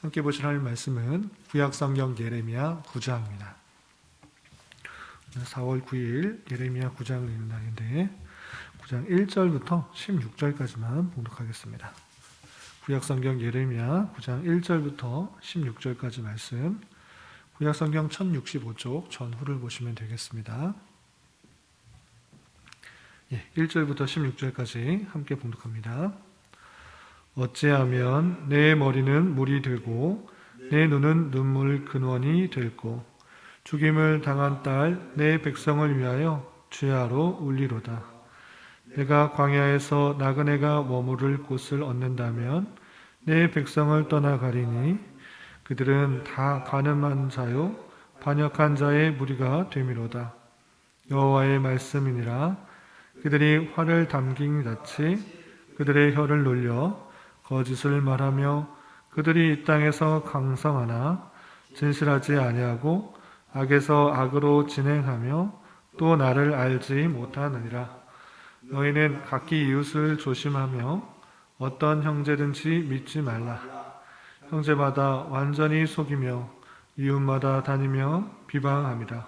함께 보실 하나님 말씀은 구약성경 예레미야 9장입니다. 4월 9일 예레미야 9장을 읽는 날인데 9장 1절부터 16절까지만 봉독하겠습니다. 구약성경 예레미야 9장 1절부터 16절까지 말씀, 구약성경 1065쪽 전후를 보시면 되겠습니다. 1절부터 16절까지 함께 봉독합니다. 어찌하면 내 머리는 물이 되고 내 눈은 눈물 근원이 될고 죽임을 당한 딸 내 백성을 위하여 주야로 울리로다. 내가 광야에서 나그네가 머무를 곳을 얻는다면 내 백성을 떠나가리니 그들은 다 간음한 자요 반역한 자의 무리가 되미로다. 여호와의 말씀이니라. 그들이 화를 담긴 낯이 그들의 혀를 놀려 거짓을 말하며 그들이 이 땅에서 강성하나 진실하지 아니하고 악에서 악으로 진행하며 또 나를 알지 못하느니라. 너희는 각기 이웃을 조심하며 어떤 형제든지 믿지 말라. 형제마다 완전히 속이며 이웃마다 다니며 비방함이라.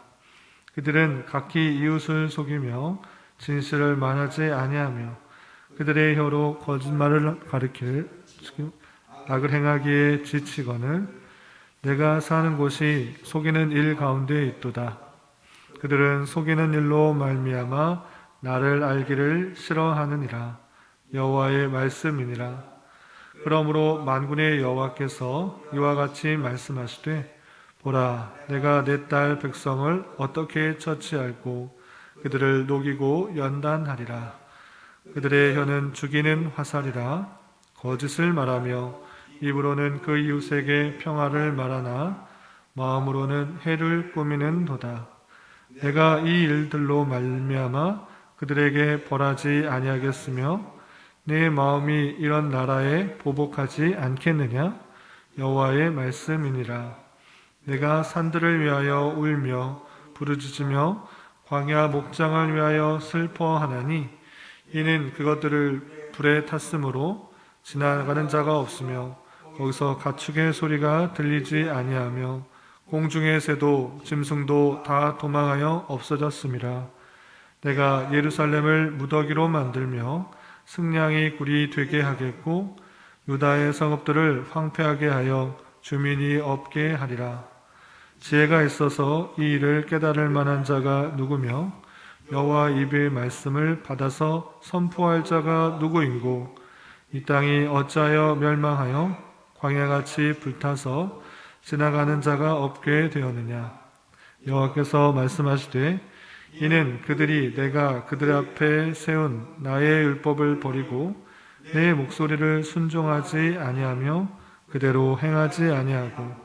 그들은 각기 이웃을 속이며 진실을 말하지 아니하며 그들의 혀로 거짓말을 가리킬 악을 행하기에 지치거늘 내가 사는 곳이 속이는 일 가운데 있도다. 그들은 속이는 일로 말미암아 나를 알기를 싫어하느니라. 여호와의 말씀이니라. 그러므로 만군의 여호와께서 이와 같이 말씀하시되 보라, 내가 내 딸 백성을 어떻게 처치할고 그들을 녹이고 연단하리라. 그들의 혀는 죽이는 화살이라. 거짓을 말하며 입으로는 그 이웃에게 평화를 말하나 마음으로는 해를 꾸미는 도다. 내가 이 일들로 말미암아 그들에게 벌하지 아니하겠으며 내 마음이 이런 나라에 보복하지 않겠느냐? 여호와의 말씀이니라. 내가 산들을 위하여 울며 부르짖으며 광야 목장을 위하여 슬퍼하나니 이는 그것들을 불에 탔으므로 지나가는 자가 없으며 거기서 가축의 소리가 들리지 아니하며 공중의 새도 짐승도 다 도망하여 없어졌음이라. 내가 예루살렘을 무더기로 만들며 승냥이 굴이 되게 하겠고 유다의 성읍들을 황폐하게 하여 주민이 없게 하리라. 지혜가 있어서 이 일을 깨달을 만한 자가 누구며 여호와 입의 말씀을 받아서 선포할 자가 누구인고 이 땅이 어찌하여 멸망하여 광야같이 불타서 지나가는 자가 없게 되었느냐. 여호와께서 말씀하시되 이는 그들이 내가 그들 앞에 세운 나의 율법을 버리고 내 목소리를 순종하지 아니하며 그대로 행하지 아니하고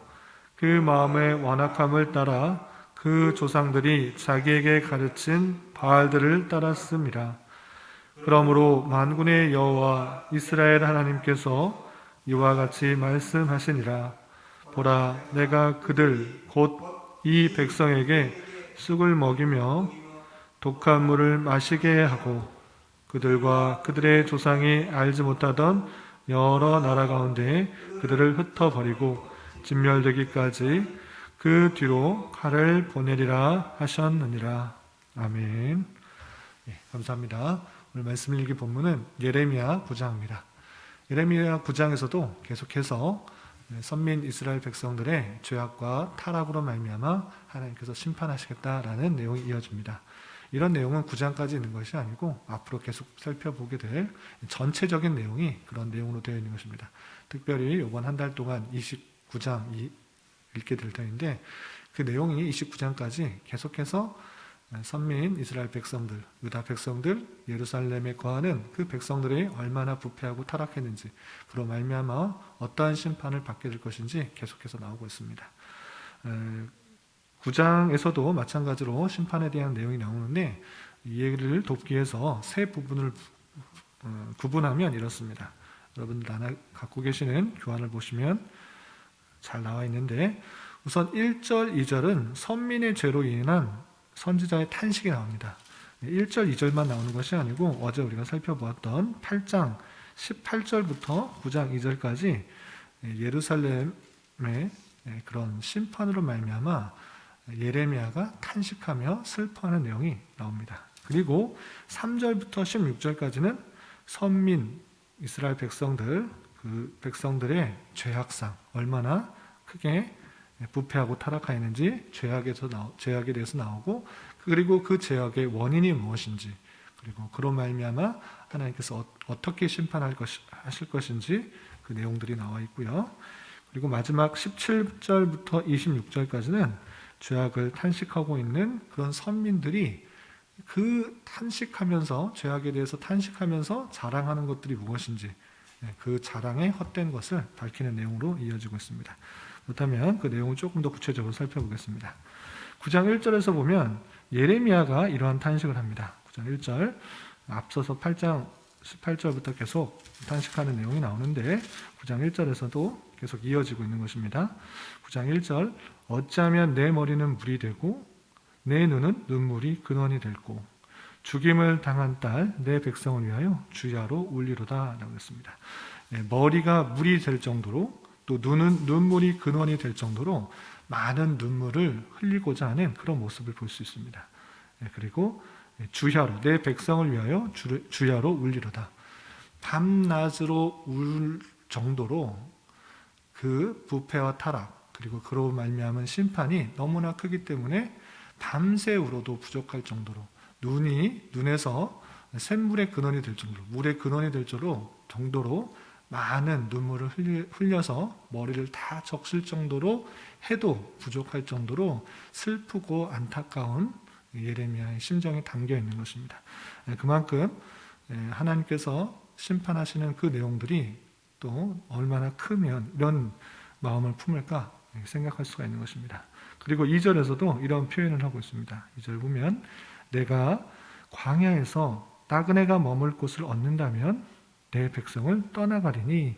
그 마음의 완악함을 따라 그 조상들이 자기에게 가르친 바알들을 따랐음이라. 그러므로 만군의 여호와 이스라엘 하나님께서 이와 같이 말씀하시니라. 보라, 내가 그들 곧 이 백성에게 쑥을 먹이며 독한 물을 마시게 하고 그들과 그들의 조상이 알지 못하던 여러 나라 가운데 그들을 흩어버리고 진멸되기까지 그 뒤로 칼을 보내리라 하셨느니라. 아멘. 감사합니다. 오늘 말씀 읽기 본문은 예레미야 9장입니다. 예레미야 9장에서도 계속해서 선민 이스라엘 백성들의 죄악과 타락으로 말미암아 하나님께서 심판하시겠다라는 내용이 이어집니다. 이런 내용은 9장까지 있는 것이 아니고 앞으로 계속 살펴보게 될 전체적인 내용이 그런 내용으로 되어 있는 것입니다. 특별히 이번 한 달 동안 29장 읽게 될 터인데 그 내용이 29장까지 계속해서 선민 이스라엘 백성들, 유다 백성들, 예루살렘에 거하는 그 백성들이 얼마나 부패하고 타락했는지 그로 말미암아 어떠한 심판을 받게 될 것인지 계속해서 나오고 있습니다. 9장에서도 마찬가지로 심판에 대한 내용이 나오는데 이 얘기를 돕기 위해서 세 부분을 구분하면 이렇습니다. 여러분들 하나 갖고 계시는 교환을 보시면 잘 나와 있는데 우선 1절, 2절은 선민의 죄로 인한 선지자의 탄식이 나옵니다. 1절, 2절만 나오는 것이 아니고 어제 우리가 살펴보았던 8장 18절부터 9장 2절까지 예루살렘 그런 심판으로 말미암아 예레미야가 탄식하며 슬퍼하는 내용이 나옵니다. 그리고 3절부터 16절까지는 선민 이스라엘 백성들, 그 백성들의 죄악상, 얼마나 크게 부패하고 타락하였는지 죄악에 대해서 나오고, 그리고 그 죄악의 원인이 무엇인지, 그리고 그로 말미암아 하나님께서 어떻게 하실 것인지 그 내용들이 나와 있고요. 그리고 마지막 17절부터 26절까지는 죄악을 탄식하고 있는 그런 선민들이 그 탄식하면서, 죄악에 대해서 탄식하면서 자랑하는 것들이 무엇인지, 그 자랑의 헛된 것을 밝히는 내용으로 이어지고 있습니다. 그렇다면 그 내용을 조금 더 구체적으로 살펴보겠습니다. 9장 1절에서 보면 예레미야가 이러한 탄식을 합니다. 9장 1절, 앞서서 8장 18절부터 계속 탄식하는 내용이 나오는데 9장 1절에서도 계속 이어지고 있는 것입니다. 9장 1절, 어찌하면 내 머리는 물이 되고 내 눈은 눈물이 근원이 되고 죽임을 당한 딸 내 백성을 위하여 주야로 울리로다 라고 했습니다. 머리가 물이 될 정도로, 또 눈은 눈물이 근원이 될 정도로 많은 눈물을 흘리고자 하는 그런 모습을 볼 수 있습니다. 그리고 주야로, 내 백성을 위하여 주야로 울리로다. 밤낮으로 울 정도로 그 부패와 타락, 그리고 그로 말미암은 심판이 너무나 크기 때문에 밤새 울어도 부족할 정도로, 눈에서 샘물의 근원이 될 정도로, 물의 근원이 될 정도로 많은 눈물을 흘려서 머리를 다 적실 정도로 해도 부족할 정도로 슬프고 안타까운 예레미야의 심정이 담겨 있는 것입니다. 그만큼 하나님께서 심판하시는 그 내용들이 또 얼마나 크면 이런 마음을 품을까 생각할 수가 있는 것입니다. 그리고 2절에서도 이런 표현을 하고 있습니다. 2절 보면 내가 광야에서 나그네가 머물 곳을 얻는다면 내 백성을 떠나가리니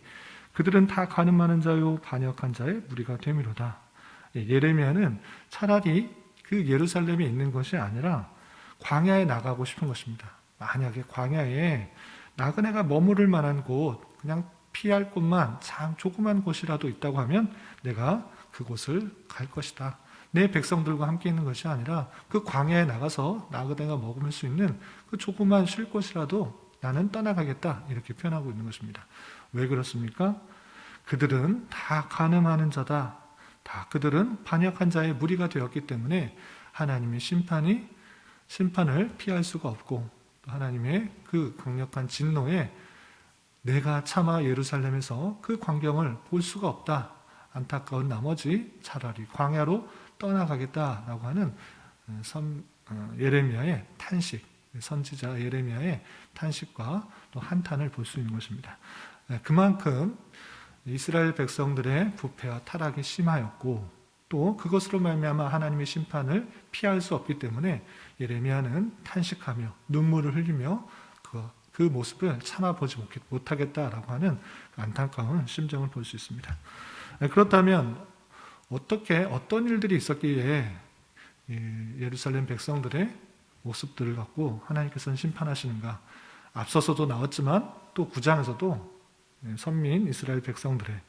그들은 다 가늠하는 자요 반역한 자의 무리가 되미로다. 예레미야는 차라리 그 예루살렘에 있는 것이 아니라 광야에 나가고 싶은 것입니다. 만약에 광야에 나그네가 머무를 만한 곳, 그냥 피할 곳만 참 조그만 곳이라도 있다고 하면 내가 그곳을 갈 것이다. 내 백성들과 함께 있는 것이 아니라 그 광야에 나가서 나그네가 머물 수 있는 그 조그만 쉴 곳이라도 나는 떠나가겠다, 이렇게 표현하고 있는 것입니다. 왜 그렇습니까? 그들은 다 간음하는 자다. 그들은 반역한 자의 무리가 되었기 때문에 하나님의 심판을 피할 수가 없고, 하나님의 그 강력한 진노에 내가 차마 예루살렘에서 그 광경을 볼 수가 없다. 안타까운 나머지 차라리 광야로 떠나가겠다라고 하는 예레미야의 탄식, 선지자 예레미야의 탄식과 또 한탄을 볼 수 있는 것입니다. 그만큼 이스라엘 백성들의 부패와 타락이 심하였고, 또 그것으로 말미암아 하나님의 심판을 피할 수 없기 때문에 예레미야는 탄식하며 눈물을 흘리며 그 모습을 참아보지 못하겠다라고 하는 안타까운 심정을 볼 수 있습니다. 그렇다면 어떤 일들이 있었기에 예루살렘 백성들의 모습들을 갖고 하나님께서는 심판하시는가? 앞서서도 나왔지만 또 9장에서도 선민 이스라엘 백성들의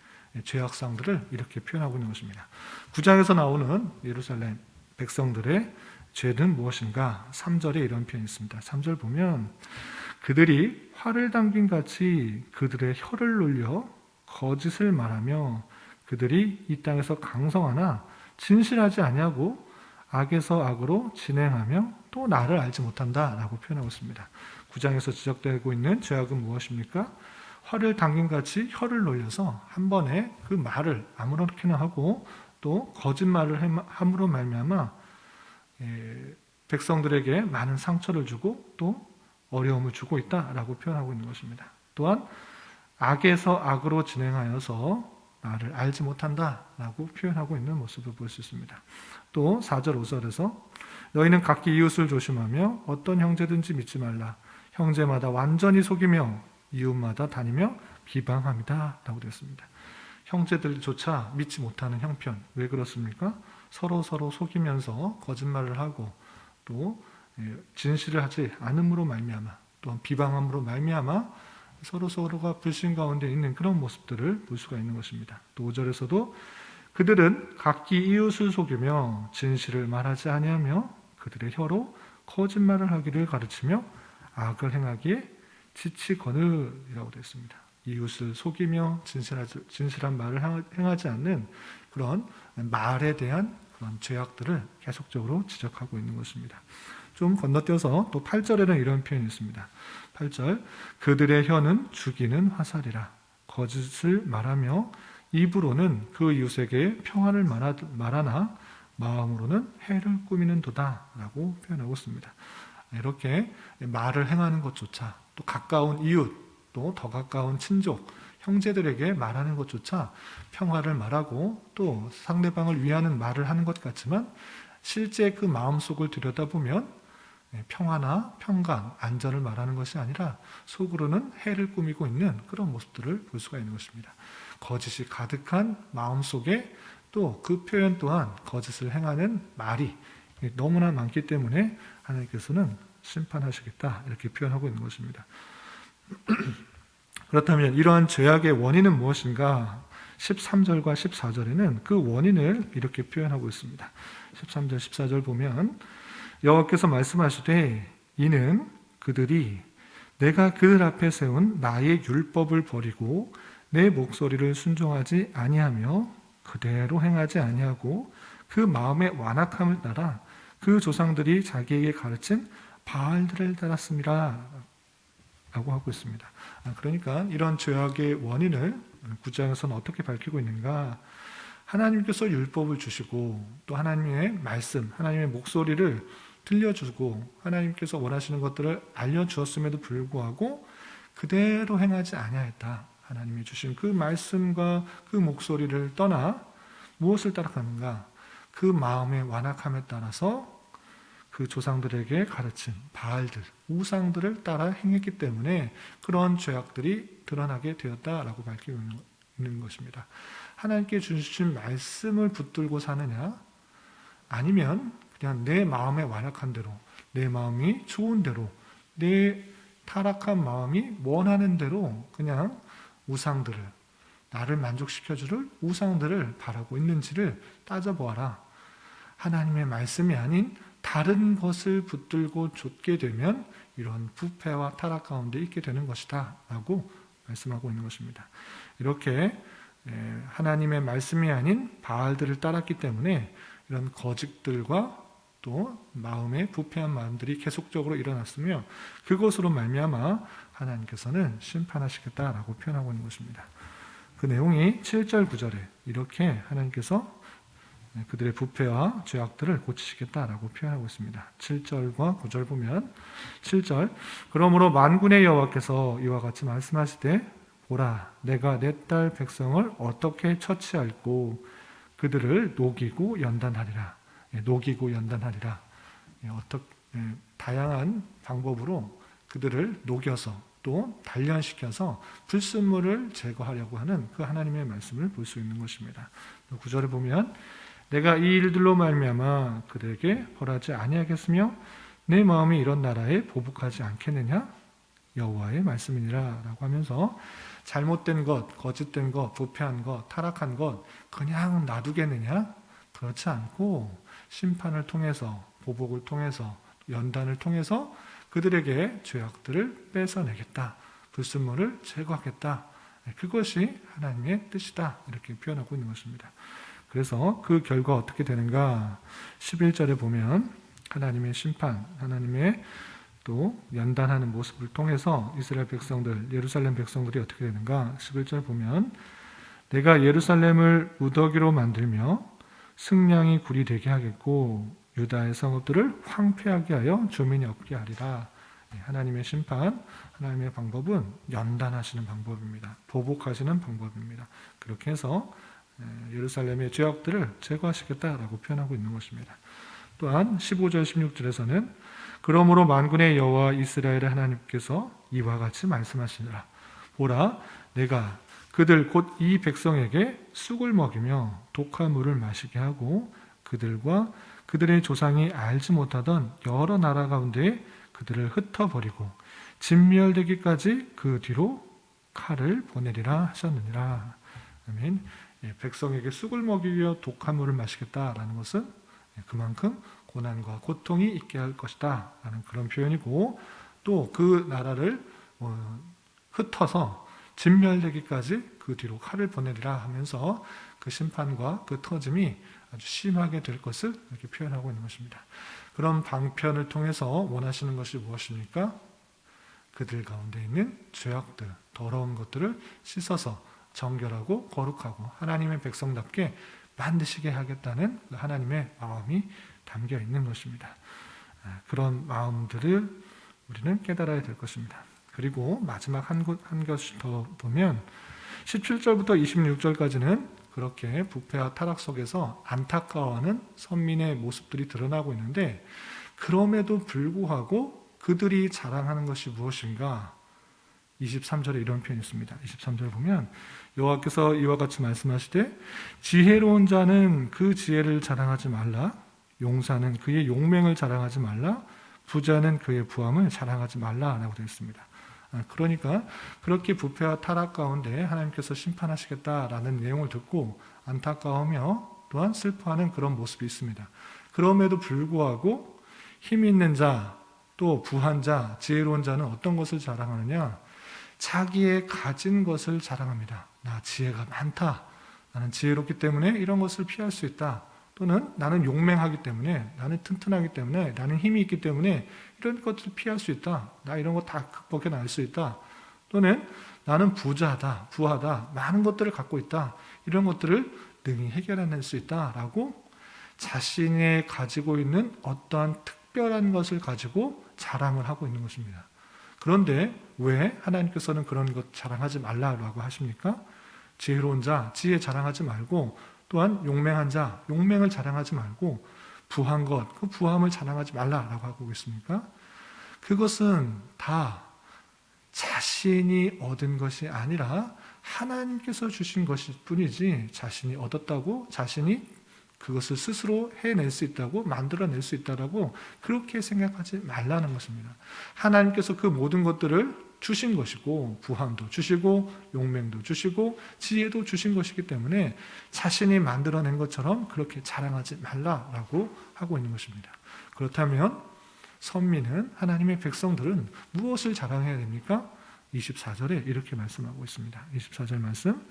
죄악상들을 이렇게 표현하고 있는 것입니다. 9장에서 나오는 예루살렘 백성들의 죄는 무엇인가? 3절에 이런 표현이 있습니다. 3절 보면 그들이 활을 당긴 같이 그들의 혀를 놀려 거짓을 말하며 그들이 이 땅에서 강성하나 진실하지 아니하고 악에서 악으로 진행하며 또 나를 알지 못한다라고 표현하고 있습니다. 9장에서 지적되고 있는 죄악은 무엇입니까? 활을 당긴 같이 혀를 놀려서 한 번에 그 말을 아무렇게나 하고 또 거짓말을 함으로 말미암아 백성들에게 많은 상처를 주고 또 어려움을 주고 있다라고 표현하고 있는 것입니다. 또한 악에서 악으로 진행하여서 나를 알지 못한다라고 표현하고 있는 모습을 볼 수 있습니다. 또 4절 5절에서 너희는 각기 이웃을 조심하며 어떤 형제든지 믿지 말라. 형제마다 완전히 속이며 이웃마다 다니며 비방합니다 라고 되어 있습니다. 형제들조차 믿지 못하는 형편. 왜 그렇습니까? 서로 속이면서 거짓말을 하고 또 진실을 하지 않음으로 말미암아, 또한 비방함으로 말미암아 서로가 불신 가운데 있는 그런 모습들을 볼 수가 있는 것입니다. 또 5절에서도 그들은 각기 이웃을 속이며 진실을 말하지 아니하며 그들의 혀로 거짓말을 하기를 가르치며 악을 행하기에 지치거늘이라고 되어 있습니다. 이웃을 속이며 진실한 말을 행하지 않는 그런 말에 대한 그런 죄악들을 계속적으로 지적하고 있는 것입니다. 좀 건너뛰어서 또 8절에는 이런 표현이 있습니다. 8절, 그들의 혀는 죽이는 화살이라 거짓을 말하며 입으로는 그 이웃에게 평안을 말하나 마음으로는 해를 꾸미는 도다 라고 표현하고 있습니다. 이렇게 말을 행하는 것조차 또 가까운 이웃 또 더 가까운 친족 형제들에게 말하는 것조차 평화를 말하고 또 상대방을 위하는 말을 하는 것 같지만 실제 그 마음속을 들여다보면 평화나 평강, 안전을 말하는 것이 아니라 속으로는 해를 꾸미고 있는 그런 모습들을 볼 수가 있는 것입니다. 거짓이 가득한 마음속에 또 그 표현 또한 거짓을 행하는 말이 너무나 많기 때문에 하나님께서는 심판하시겠다 이렇게 표현하고 있는 것입니다. 그렇다면 이러한 죄악의 원인은 무엇인가? 13절과 14절에는 그 원인을 이렇게 표현하고 있습니다. 13절, 14절 보면 여호와께서 말씀하시되 이는 그들이 내가 그들 앞에 세운 나의 율법을 버리고 내 목소리를 순종하지 아니하며 그대로 행하지 아니하고 그 마음의 완악함을 따라 그 조상들이 자기에게 가르친 바알들을 따랐습니다 라고 하고 있습니다. 그러니까 이런 죄악의 원인을 9장에서는 어떻게 밝히고 있는가? 하나님께서 율법을 주시고 또 하나님의 말씀, 하나님의 목소리를 들려주고 하나님께서 원하시는 것들을 알려주었음에도 불구하고 그대로 행하지 아니하였다. 하나님이 주신 그 말씀과 그 목소리를 떠나 무엇을 따라가는가? 그 마음의 완악함에 따라서 그 조상들에게 가르친 바알들, 우상들을 따라 행했기 때문에 그런 죄악들이 드러나게 되었다라고 밝히고 있는 것입니다. 하나님께 주신 말씀을 붙들고 사느냐? 아니면 그냥 내 마음의 완악한 대로, 내 마음이 좋은 대로, 내 타락한 마음이 원하는 대로 그냥 우상들을, 나를 만족시켜줄 우상들을 바라고 있는지를 따져보아라. 하나님의 말씀이 아닌 다른 것을 붙들고 좇게 되면 이런 부패와 타락 가운데 있게 되는 것이다 라고 말씀하고 있는 것입니다. 이렇게 하나님의 말씀이 아닌 바알들을 따랐기 때문에 이런 거짓들과 또 마음의 부패한 마음들이 계속적으로 일어났으며 그것으로 말미암아 하나님께서는 심판하시겠다라고 표현하고 있는 것입니다. 그 내용이 7절 9절에 이렇게 하나님께서 그들의 부패와 죄악들을 고치시겠다라고 표현하고 있습니다. 7절과 9절 보면 7절 그러므로 만군의 여호와께서 이와 같이 말씀하시되 보라 내가 내 딸 백성을 어떻게 처치할꼬 그들을 녹이고 연단하리라. 녹이고 연단하리라. 다양한 방법으로 그들을 녹여서 또 단련시켜서 불순물을 제거하려고 하는 그 하나님의 말씀을 볼 수 있는 것입니다. 9절에 보면 내가 이 일들로 말미암아 그들에게 벌하지 아니하겠으며 내 마음이 이런 나라에 보복하지 않겠느냐 여호와의 말씀이니라 라고 하면서 잘못된 것, 거짓된 것, 부패한 것, 타락한 것 그냥 놔두겠느냐? 그렇지 않고 심판을 통해서 보복을 통해서 연단을 통해서 그들에게 죄악들을 뺏어내겠다. 불순물을 제거하겠다. 그것이 하나님의 뜻이다. 이렇게 표현하고 있는 것입니다. 그래서 그 결과 어떻게 되는가? 11절에 보면 하나님의 심판, 하나님의 또 연단하는 모습을 통해서 이스라엘 백성들, 예루살렘 백성들이 어떻게 되는가? 11절 보면 내가 예루살렘을 무더기로 만들며 승냥이 굴이 되게 하겠고 유다의 성읍들을 황폐하게 하여 주민이 없게 하리라. 하나님의 심판, 하나님의 방법은 연단하시는 방법입니다. 보복하시는 방법입니다. 그렇게 해서 예루살렘의 죄악들을 제거하시겠다라고 표현하고 있는 것입니다. 또한 15절 16절에서는 그러므로 만군의 여호와 이스라엘의 하나님께서 이와 같이 말씀하시니라. 보라 내가 그들 곧 이 백성에게 쑥을 먹이며 독한 물을 마시게 하고 그들과 그들의 조상이 알지 못하던 여러 나라 가운데 그들을 흩어버리고 진멸되기까지 그 뒤로 칼을 보내리라 하셨느니라. 아멘. 백성에게 쑥을 먹이기 위해 독한 물을 마시겠다라는 것은 그만큼 고난과 고통이 있게 할 것이다 라는 그런 표현이고, 또 그 나라를 흩어서 진멸되기까지 그 뒤로 칼을 보내리라 하면서 그 심판과 그 터짐이 아주 심하게 될 것을 이렇게 표현하고 있는 것입니다. 그런 방편을 통해서 원하시는 것이 무엇입니까? 그들 가운데 있는 죄악들, 더러운 것들을 씻어서 정결하고 거룩하고 하나님의 백성답게 만드시게 하겠다는 하나님의 마음이 담겨 있는 것입니다. 그런 마음들을 우리는 깨달아야 될 것입니다. 그리고 마지막 한 것이 더 보면 17절부터 26절까지는 그렇게 부패와 타락 속에서 안타까워하는 선민의 모습들이 드러나고 있는데, 그럼에도 불구하고 그들이 자랑하는 것이 무엇인가? 23절에 이런 표현이 있습니다. 23절 보면 여호와께서 이와 같이 말씀하시되 지혜로운 자는 그 지혜를 자랑하지 말라, 용사는 그의 용맹을 자랑하지 말라, 부자는 그의 부함을 자랑하지 말라라고 되어 있습니다. 그러니까 그렇게 부패와 타락 가운데 하나님께서 심판하시겠다라는 내용을 듣고 안타까워하며 또한 슬퍼하는 그런 모습이 있습니다. 그럼에도 불구하고 힘 있는 자, 또 부한 자, 지혜로운 자는 어떤 것을 자랑하느냐? 자기의 가진 것을 자랑합니다. 나 지혜가 많다. 나는 지혜롭기 때문에 이런 것을 피할 수 있다. 또는 나는 용맹하기 때문에, 나는 튼튼하기 때문에, 나는 힘이 있기 때문에 이런 것을 피할 수 있다. 나 이런 거 다 극복해 나갈 수 있다. 또는 나는 부자다, 부하다, 많은 것들을 갖고 있다. 이런 것들을 능히 해결해낼 수 있다라고 자신이 가지고 있는 어떠한 특별한 것을 가지고 자랑을 하고 있는 것입니다. 그런데 왜 하나님께서는 그런 것 자랑하지 말라고 하십니까? 지혜로운 자, 지혜 자랑하지 말고, 또한 용맹한 자, 용맹을 자랑하지 말고, 부한 것, 그 부함을 자랑하지 말라라고 하고 있습니까? 그것은 다 자신이 얻은 것이 아니라 하나님께서 주신 것일 뿐이지, 자신이 얻었다고, 자신이 그것을 스스로 해낼 수 있다고, 만들어낼 수 있다고 그렇게 생각하지 말라는 것입니다. 하나님께서 그 모든 것들을 주신 것이고, 부함도 주시고 용맹도 주시고 지혜도 주신 것이기 때문에 자신이 만들어낸 것처럼 그렇게 자랑하지 말라라고 하고 있는 것입니다. 그렇다면 선민은, 하나님의 백성들은 무엇을 자랑해야 됩니까? 24절에 이렇게 말씀하고 있습니다. 24절 말씀,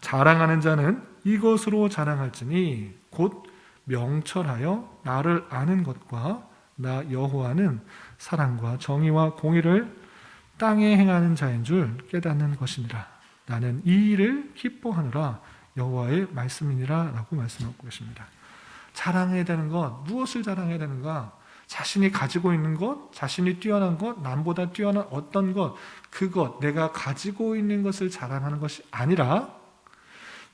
자랑하는 자는 이것으로 자랑할지니 곧 명철하여 나를 아는 것과 나 여호와는 사랑과 정의와 공의를 땅에 행하는 자인 줄 깨닫는 것이니라. 나는 이 일을 기뻐하노라, 여호와의 말씀이니라 라고 말씀하고 계십니다. 자랑해야 되는 것, 무엇을 자랑해야 되는가? 자신이 가지고 있는 것, 자신이 뛰어난 것, 남보다 뛰어난 어떤 것, 그것, 내가 가지고 있는 것을 자랑하는 것이 아니라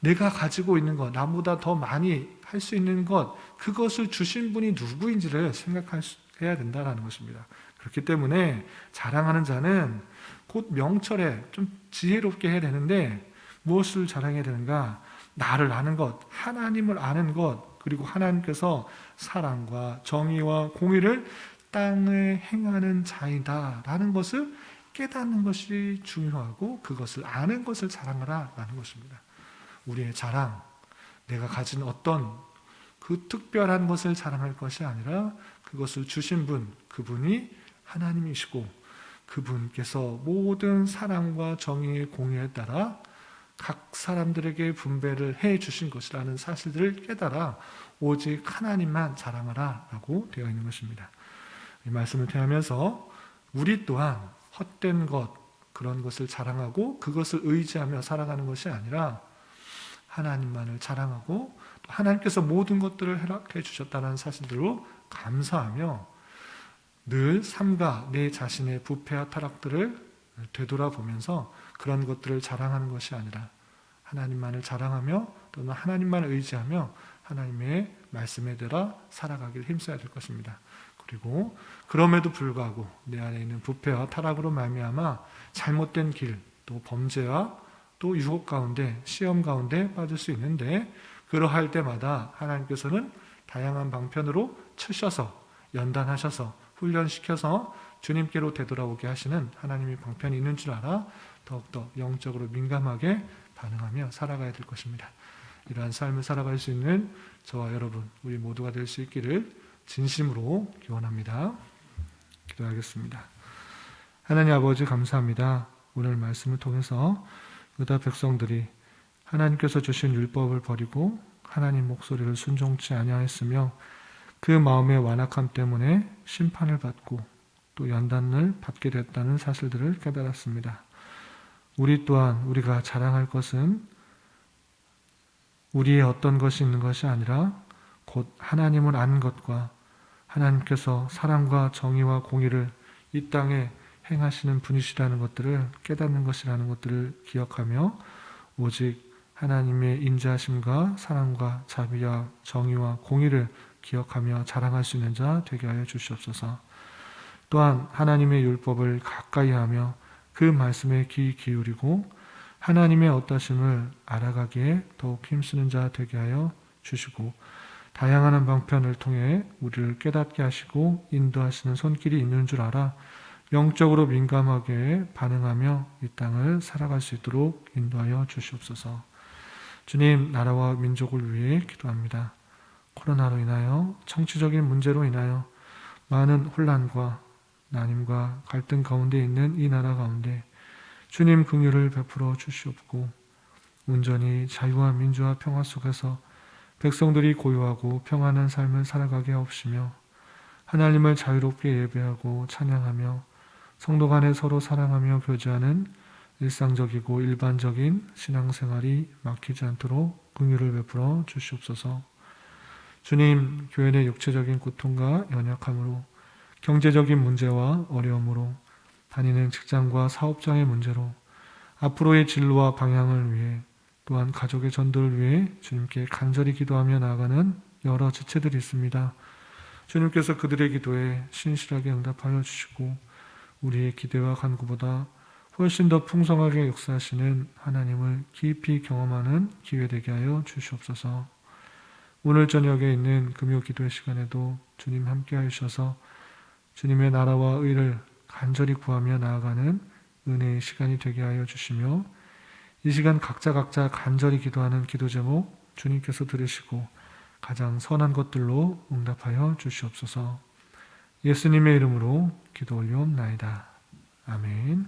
내가 가지고 있는 것, 남보다 더 많이 할 수 있는 것, 그것을 주신 분이 누구인지를 생각해야 된다는 것입니다. 그렇기 때문에 자랑하는 자는 곧 명철해, 좀 지혜롭게 해야 되는데 무엇을 자랑해야 되는가? 나를 아는 것, 하나님을 아는 것, 그리고 하나님께서 사랑과 정의와 공의를 땅에 행하는 자이다라는 것을 깨닫는 것이 중요하고, 그것을 아는 것을 자랑하라 라는 것입니다. 우리의 자랑, 내가 가진 어떤 그 특별한 것을 자랑할 것이 아니라 그것을 주신 분, 그분이 하나님이시고 그분께서 모든 사랑과 정의의 공의에 따라 각 사람들에게 분배를 해 주신 것이라는 사실들을 깨달아 오직 하나님만 자랑하라 라고 되어 있는 것입니다. 이 말씀을 통하면서 우리 또한 헛된 것, 그런 것을 자랑하고 그것을 의지하며 살아가는 것이 아니라 하나님만을 자랑하고 또 하나님께서 모든 것들을 허락해 주셨다는 사실들로 감사하며 늘 삼가 내 자신의 부패와 타락들을 되돌아보면서 그런 것들을 자랑하는 것이 아니라 하나님만을 자랑하며 또는 하나님만을 의지하며 하나님의 말씀에 따라 살아가길 힘써야 될 것입니다. 그리고 그럼에도 불구하고 내 안에 있는 부패와 타락으로 말미암아 잘못된 길, 또 범죄와 또 유혹 가운데, 시험 가운데 빠질 수 있는데, 그러할 때마다 하나님께서는 다양한 방편으로 치셔서 연단하셔서 훈련시켜서 주님께로 되돌아오게 하시는 하나님의 방편이 있는 줄 알아 더욱더 영적으로 민감하게 반응하며 살아가야 될 것입니다. 이러한 삶을 살아갈 수 있는 저와 여러분, 우리 모두가 될 수 있기를 진심으로 기원합니다. 기도하겠습니다. 하나님 아버지 감사합니다. 오늘 말씀을 통해서 유다 백성들이 하나님께서 주신 율법을 버리고 하나님 목소리를 순종치 아니하였으며 그 마음의 완악함 때문에 심판을 받고 또 연단을 받게 됐다는 사실들을 깨달았습니다. 우리 또한 우리가 자랑할 것은 우리의 어떤 것이 있는 것이 아니라 곧 하나님을 아는 것과 하나님께서 사랑과 정의와 공의를 이 땅에 행하시는 분이시라는 것들을 깨닫는 것이라는 것들을 기억하며 오직 하나님의 인자하심과 사랑과 자비와 정의와 공의를 기억하며 자랑할 수 있는 자 되게 하여 주시옵소서. 또한 하나님의 율법을 가까이 하며 그 말씀에 귀 기울이고 하나님의 어떠심을 알아가기에 더욱 힘쓰는 자 되게 하여 주시고 다양한 방편을 통해 우리를 깨닫게 하시고 인도하시는 손길이 있는 줄 알아 영적으로 민감하게 반응하며 이 땅을 살아갈 수 있도록 인도하여 주시옵소서. 주님, 나라와 민족을 위해 기도합니다. 코로나로 인하여 정치적인 문제로 인하여 많은 혼란과 난임과 갈등 가운데 있는 이 나라 가운데 주님 긍휼을 베풀어 주시옵고 온전히 자유와 민주와 평화 속에서 백성들이 고요하고 평안한 삶을 살아가게 하옵시며 하나님을 자유롭게 예배하고 찬양하며 성도 간에 서로 사랑하며 교제하는 일상적이고 일반적인 신앙생활이 막히지 않도록 긍휼을 베풀어 주시옵소서. 주님, 교회 내 육체적인 고통과 연약함으로 경제적인 문제와 어려움으로 다니는 직장과 사업장의 문제로 앞으로의 진로와 방향을 위해 또한 가족의 전도를 위해 주님께 간절히 기도하며 나아가는 여러 지체들이 있습니다. 주님께서 그들의 기도에 신실하게 응답하여 주시고 우리의 기대와 간구보다 훨씬 더 풍성하게 역사하시는 하나님을 깊이 경험하는 기회 되게 하여 주시옵소서. 오늘 저녁에 있는 금요 기도의 시간에도 주님 함께 하셔서 주님의 나라와 의를 간절히 구하며 나아가는 은혜의 시간이 되게 하여 주시며 이 시간 각자 간절히 기도하는 기도 제목 주님께서 들으시고 가장 선한 것들로 응답하여 주시옵소서. 예수님의 이름으로 기도 올리옵나이다. 아멘.